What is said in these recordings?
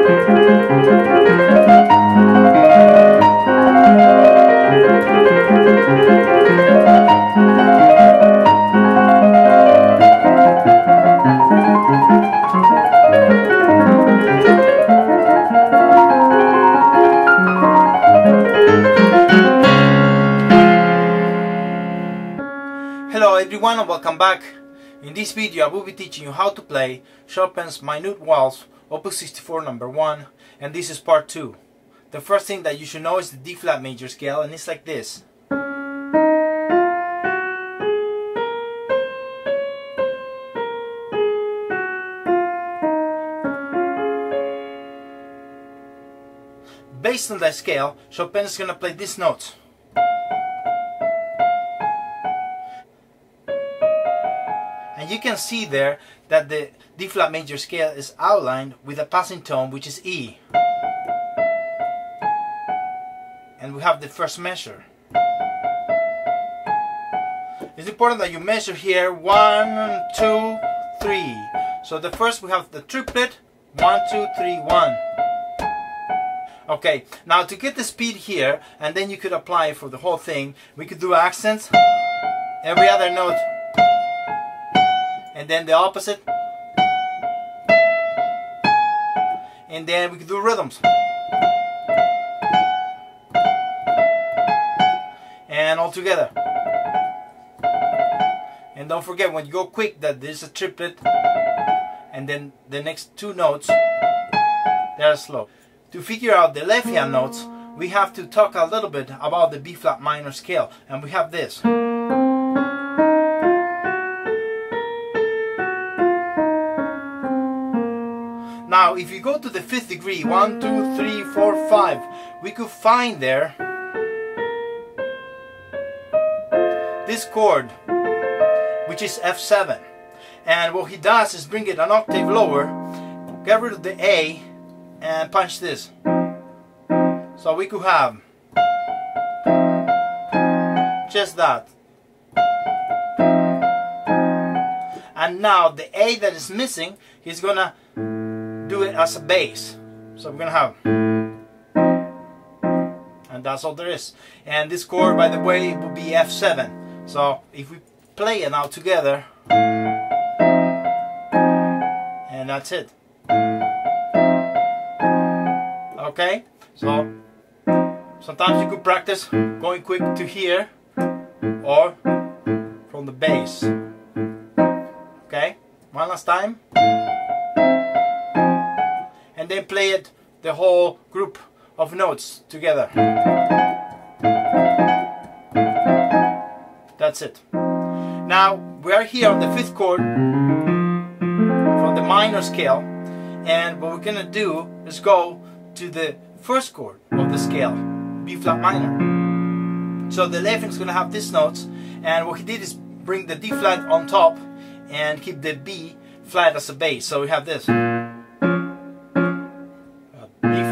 Hello everyone and welcome back. In this video I will be teaching you how to play Chopin's Minute Waltz Opus 64 number 1, and this is part 2. The first thing that you should know is the D flat major scale, and it's like this. Based on that scale, Chopin is going to play these notes. And you can see there that the D flat major scale is outlined with a passing tone, which is E. And we have the first measure. It's important that you measure here 1, 2, 3. So the first we have the triplet 1, 2, 3, 1. Okay, now to get the speed here, and then you could apply it for the whole thing, we could do accents, every other note, and then the opposite, and then we could do rhythms, and all together. And don't forget, when you go quick, that there's a triplet, and then the next two notes, they're slow. To figure out the left hand notes, we have to talk a little bit about the B flat minor scale, and we have this. Now if you go to the 5th degree, 1, 2, 3, 4, 5, we could find there this chord, which is F7, and what he does is bring it an octave lower, get rid of the A, and punch this. So we could have just that. And now the A that is missing, he's gonna do it as a bass. So we're gonna have, and that's all there is. And this chord, by the way, will be F7. So if we play it now together, and that's it. Okay, so sometimes you could practice going quick to here or from the bass. Okay, one last time, and then play it the whole group of notes together. That's it. Now we are here on the 5th chord from the minor scale, and what we're gonna do is go to the 1st chord of the scale, B flat minor. So the left hand is going to have these notes, and what he did is bring the D flat on top and keep the B flat as a bass. So we have this, B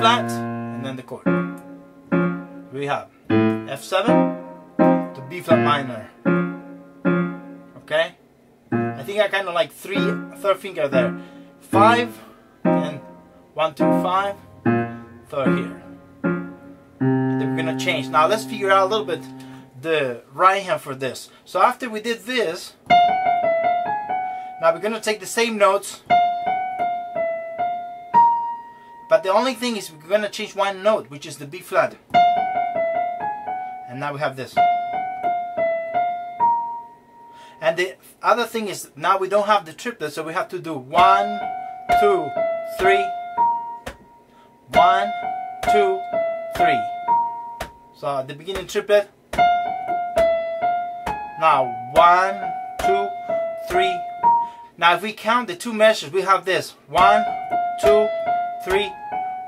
flat, and then the chord. We have F7 to B flat minor. Okay, I think I kind of like third finger there, 5 and 1, 2, 5. Third here, and then we're gonna change. Now let's figure out a little bit the right hand for this. So after we did this, now we're gonna take the same notes, but the only thing is we're gonna change one note, which is the B flat, and now we have this. And the other thing is, now we don't have the triplet, so we have to do 1, 2, 3, 1, 2, 3. So at the beginning triplet. Now 1, 2, 3. Now if we count the two measures, we have this 1, 2, 3,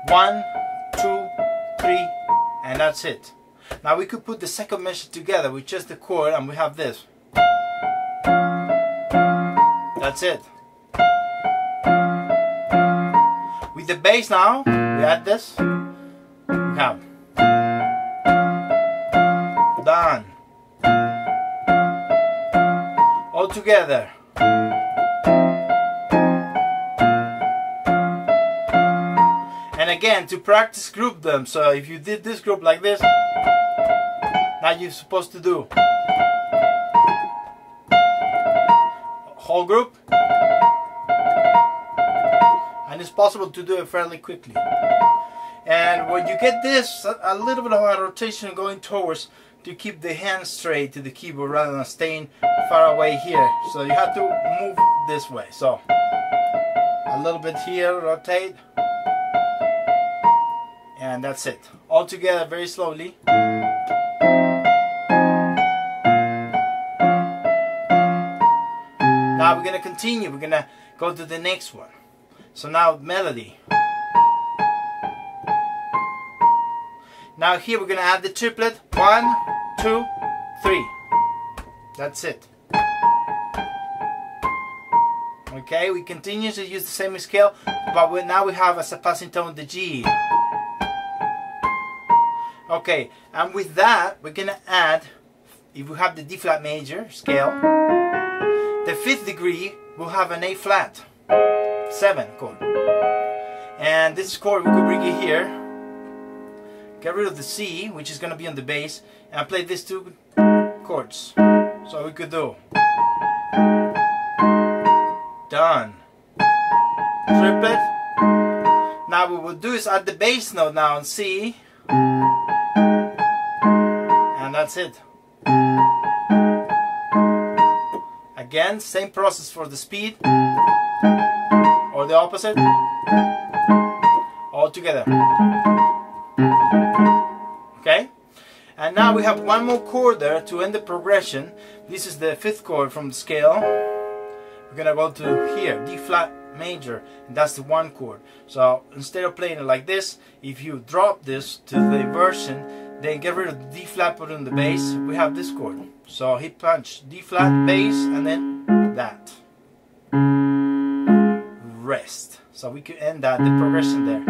1, 2, 3, and that's it. Now we could put the second measure together with just the chord, and we have this. That's it. With the bass now, we add this. We have done. All together. And again, to practice, group them. So if you did this group like this, now you're supposed to do whole group, and it's possible to do it fairly quickly. And when you get this, a little bit of a rotation going towards, to keep the hand straight to the keyboard rather than staying far away here. So you have to move this way. So a little bit here, rotate, and that's it. All together very slowly. Now we're gonna continue. We're gonna go to the next one. So now melody. Now here we're gonna add the triplet. 1, 2, 3. That's it. Okay, we continue to use the same scale, but now we have as a passing tone the G. Okay, and with that we're gonna add, if we have the D flat major scale, the 5th degree will have an A flat 7 chord, and this chord we could bring it here, get rid of the C, which is gonna be on the bass, and play these 2 chords. So we could do done, triplet. Now what we'll do is add the bass note now on C, and that's it. Again, same process for the speed, or the opposite, all together. Okay? And now we have one more chord there to end the progression. This is the 5th chord from the scale. We're gonna go to here, D flat major, and that's the 1 chord. So instead of playing it like this, if you drop this to the inversion, then get rid of the D flat, put it on the bass, we have this chord. So hit punch, D flat, bass, and then that. Rest. So we could end that, the progression there.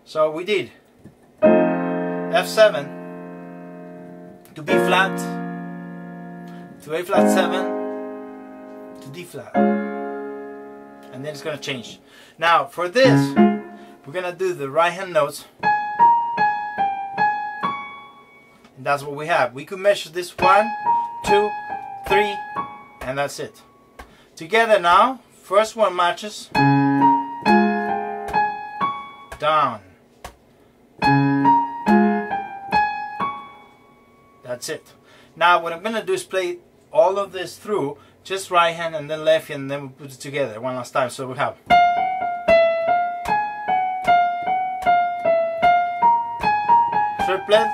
So we did F7 to B flat, to A flat 7, to D flat, and then it's going to change. Now for this, we're going to do the right hand notes, and that's what we have. We could measure this 1, 2, 3, and that's it. Together now, first one matches, down, that's it. Now what I'm going to do is play all of this through, just right hand and then left hand, and then we put it together one last time. So we have triplet,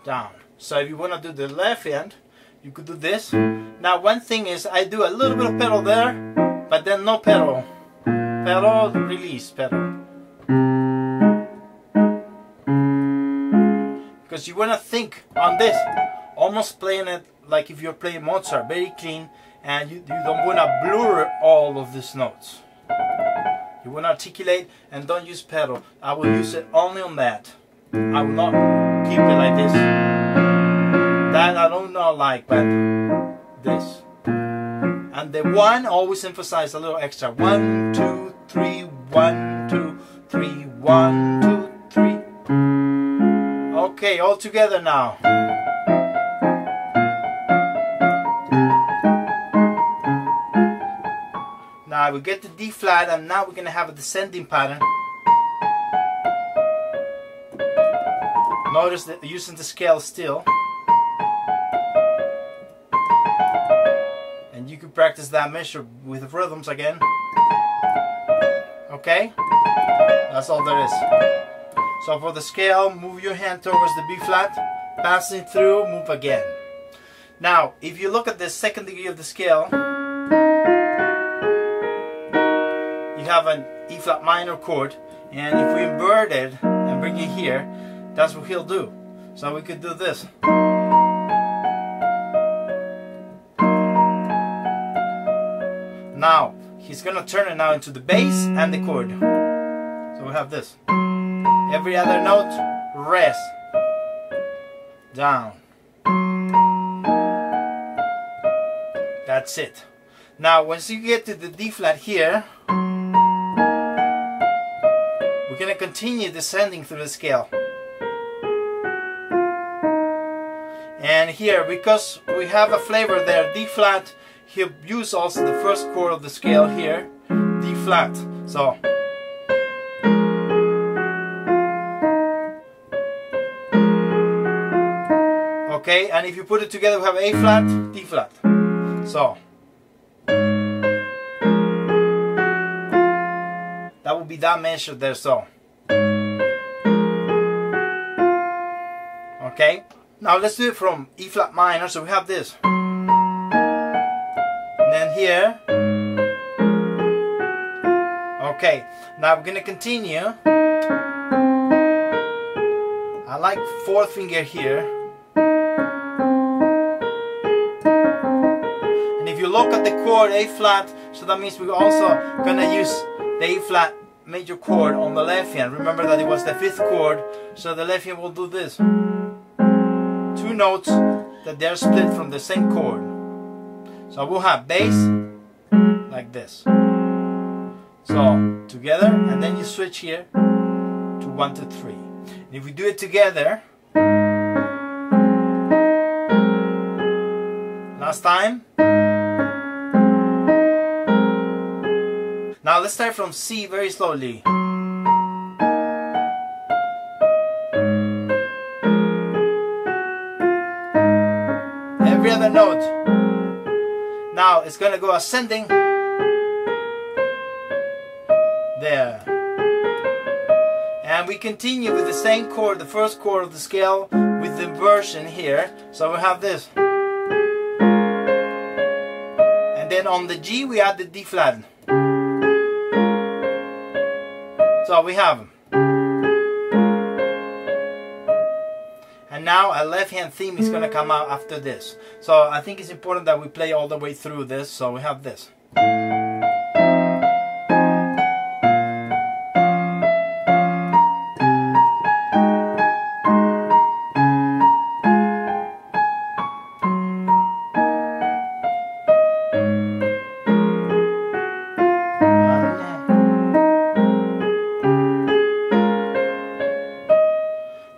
down. So if you want to do the left hand, you could do this. Now one thing is, I do a little bit of pedal there, but then no pedal. Pedal, release, pedal. Because you want to think on this, almost playing it like if you're playing Mozart, very clean, and you don't want to blur all of these notes. You want to articulate and don't use pedal. I will use it only on that. I will not keep it like this. That I don't know like, but this. And the 1 always emphasize a little extra. 1, 2, 3, 1, 2, 3, 1, 2, 3. Okay, all together now. Now we get the D flat, and now we're going to have a descending pattern. Notice that using the scale still. And you can practice that measure with the rhythms again. Okay? That's all there is. So for the scale, move your hand towards the B flat, passing through, move again. Now, if you look at the 2nd degree of the scale, you have an E flat minor chord, and if we invert it and bring it here, that's what he'll do. So we could do this. Now, he's gonna turn it now into the bass and the chord. So we have this. Every other note, rest, down. That's it. Now, once you get to the D flat here, continue descending through the scale. And here, because we have a flavor there, D flat, he'll use also the first chord of the scale here, D flat. So okay, and if you put it together, we have A flat, D flat. So that would be that measure there. So okay, now let's do it from E flat minor. So we have this, and then here. Okay, now we're gonna continue. I like fourth finger here. And if you look at the chord A flat, so that means we're also gonna use the A flat major chord on the left hand. Remember that it was the fifth chord, so the left hand will do this. Two notes that they're split from the same chord. So we'll have bass like this. So together, and then you switch here to 1, 2, 3. And if we do it together, last time. Now let's start from C very slowly. Every other note. Now it's going to go ascending. There. And we continue with the same chord, the first chord of the scale, with the inversion here. So we have this. And then on the G we add the D flat. So we have. And now a left hand theme is going to come out after this. So I think it's important that we play all the way through this. So we have this.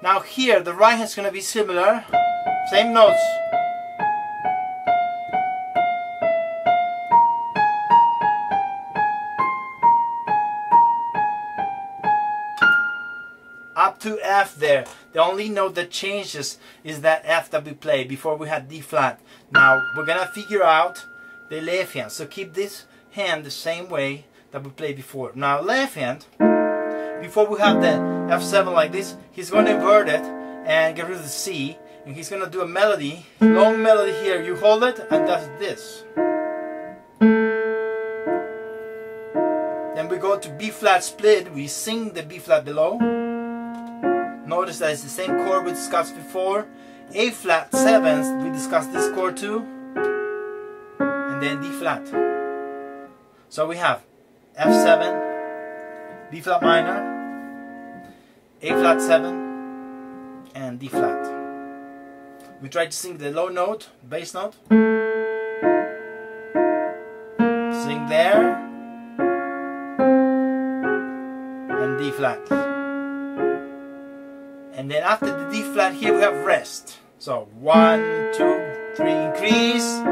Now here, the right hand is going to be similar, same notes. Up to F there. The only note that changes is that F that we played. Before we had D flat. Now we're going to figure out the left hand. So keep this hand the same way that we played before. Now left hand, before we have the F7 like this, he's going to invert it and get rid of the C, and he's going to do a melody, long melody here. You hold it and does this. Then we go to B flat split. We sing the B flat below. Notice that it's the same chord we discussed before. A flat 7th, we discussed this chord too, and then D flat. So we have F7, B flat minor, A flat 7, and D flat. We try to sing the low note, bass note. Sing there, and D flat. And then after the D flat here we have rest. So 1, 2, 3, increase.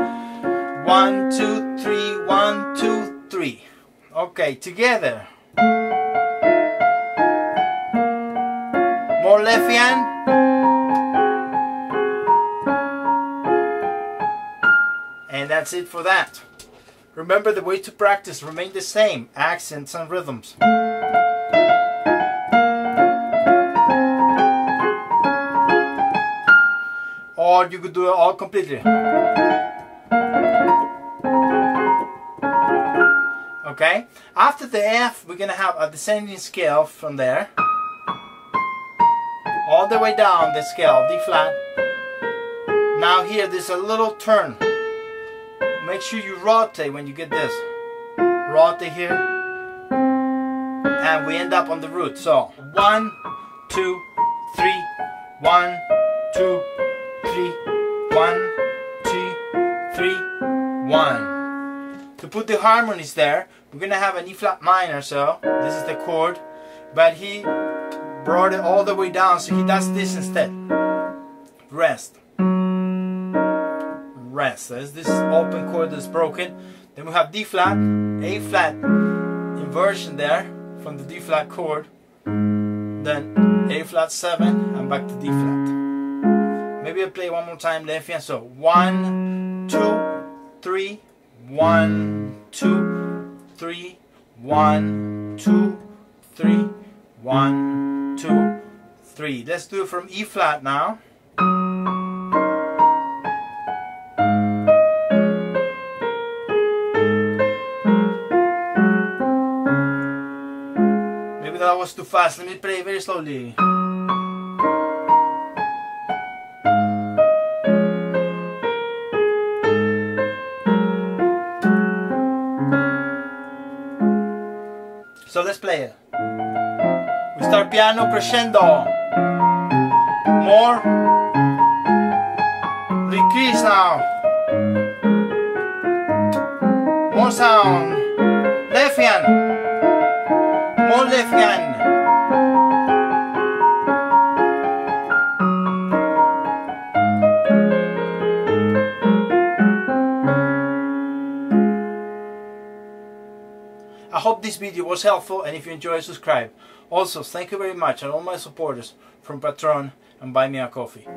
1, 2, 3, 1, 2, 3. Okay, together. More left hand. And that's it for that. Remember, the way to practice remain the same. Accents and rhythms. Or you could do it all completely. Okay? After the F, we're going to have a descending scale from there. All the way down the scale, D flat. Now here, there's a little turn. Make sure you rotate when you get this. Rotate here. And we end up on the root. So, 1, 2, 3, 1, 2, 3, 1, 2, 3, 1. To put the harmonies there, we're going to have an E flat minor. So, this is the chord. but he brought it all the way down, so he does this instead. Rest. Rest. There's this open chord that's broken. Then we have D flat, A flat, inversion there from the D flat chord. Then A flat 7 and back to D flat. Maybe I'll play one more time left hand. So 1, 2, 3, 1, 2, 3, 1, 2, 3, 1, 2, 3. Let's do it from E flat now. Maybe that was too fast. Let me play very slowly. So let's play it. We start piano crescendo. More. Decrease now. More sound. Left hand. More left hand. I hope this video was helpful, and if you enjoyed, subscribe. Also, thank you very much and all my supporters from Patreon and Buy Me a Coffee.